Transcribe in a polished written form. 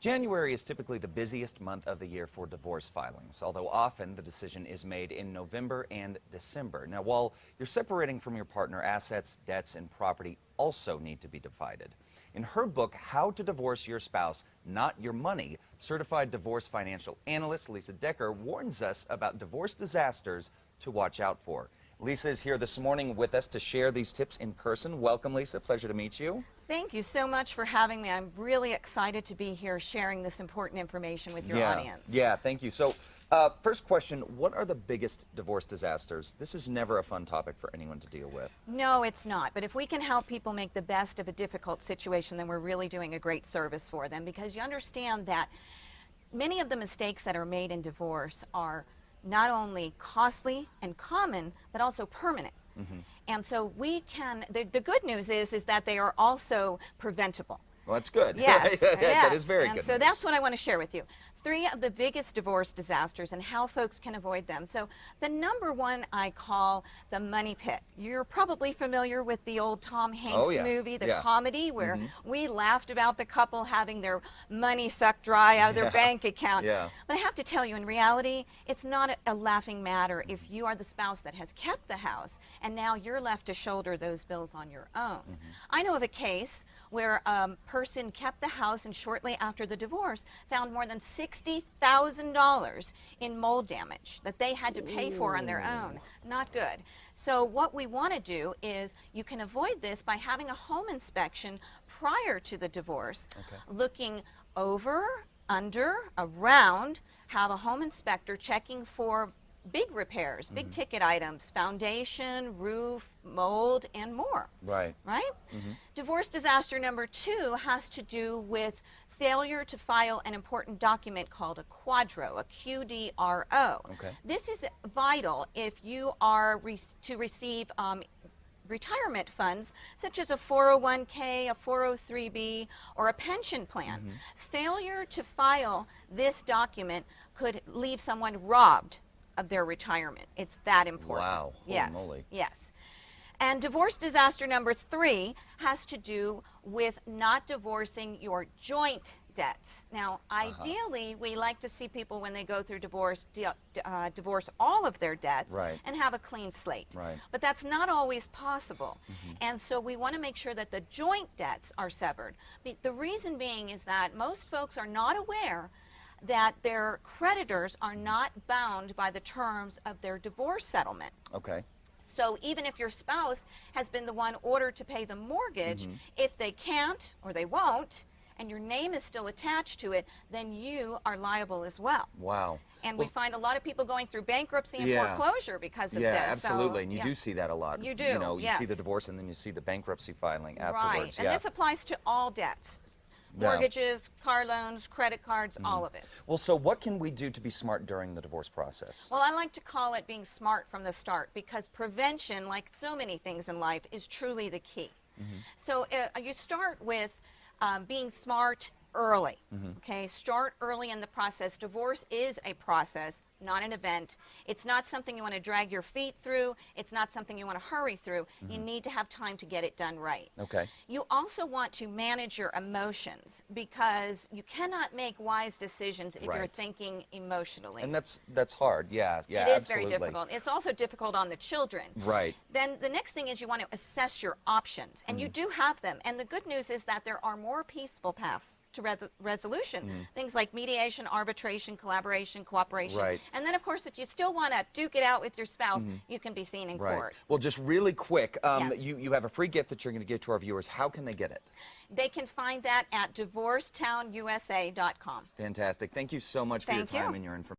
January is typically the busiest month of the year for divorce filings, although often the decision is made in November and December. Now, while you're separating from your partner, assets, debts, and property also need to be divided. In her book, How to Divorce Your Spouse, Not Your Money, certified divorce financial analyst Lisa Decker warns us about divorce disasters to watch out for. Lisa is here this morning with us to share these tips in person. Welcome, Lisa. Pleasure to meet you. Thank you so much for having me. I'm really excited to be here sharing this important information with your audience. Yeah, thank you. So, first question, what are the biggest divorce disasters? This is never a fun topic for anyone to deal with. No, it's not. But if we can help people make the best of a difficult situation, then we're really doing a great service for them, because you understand that many of the mistakes that are made in divorce are not only costly and common, but also permanent. And so we can, the good news is that they are also preventable. Well, that's good. Yes, That is very good And so news. that's what I want to share with you. 3 of the biggest divorce disasters and how folks can avoid them. So the number one I call the money pit. You're probably familiar with the old Tom Hanks movie, the comedy, where we laughed about the couple having their money sucked dry out of their bank account. But I have to tell you, in reality, it's not a laughing matter if you are the spouse that has kept the house and now you're left to shoulder those bills on your own. I know of a case where a person kept the house and shortly after the divorce found more than $60,000 in mold damage that they had to pay for on their own. Not good. So what we want to do is you can avoid this by having a home inspection prior to the divorce, looking over, under, around, have a home inspector checking for big repairs, big ticket items, foundation, roof, mold, and more. Right? Divorce disaster number 2 has to do with failure to file an important document called a quadro, a QDRO. This is vital if you are to receive retirement funds such as a 401k, a 403b, or a pension plan. Failure to file this document could leave someone robbed of their retirement. It's that important. Wow. Yes. Holy moly. Yes. And divorce disaster number 3 has to do with not divorcing your joint debts. Now, ideally, we like to see people when they go through divorce, divorce all of their debts and have a clean slate. But that's not always possible. And so we want to make sure that the joint debts are severed. The reason being is that most folks are not aware that their creditors are not bound by the terms of their divorce settlement. So even if your spouse has been the one ordered to pay the mortgage, if they can't or they won't, and your name is still attached to it, then you are liable as well. And we find a lot of people going through bankruptcy and foreclosure because of this. Absolutely. And you do see that a lot. You do, You know, you see the divorce and then you see the bankruptcy filing afterwards. And this applies to all debts. Mortgages, car loans, credit cards, all of it. Well, so what can we do to be smart during the divorce process? Well, I like to call it being smart from the start, because prevention, like so many things in life, is truly the key. So you start with being smart early. Start early in the process. Divorce is a process, not an event. It's not something you want to drag your feet through. It's not something you want to hurry through. You need to have time to get it done right. You also want to manage your emotions, because you cannot make wise decisions if you're thinking emotionally. And that's hard. It is very difficult. It's also difficult on the children. Then the next thing is you want to assess your options, and you do have them. And the good news is that there are more peaceful paths to resolution. Things like mediation, arbitration, collaboration, cooperation. And then, of course, if you still want to duke it out with your spouse, you can be seen in court. Well, just really quick, you have a free gift that you're going to give to our viewers. How can they get it? They can find that at divorcetownusa.com. Fantastic. Thank you so much for your time and your information.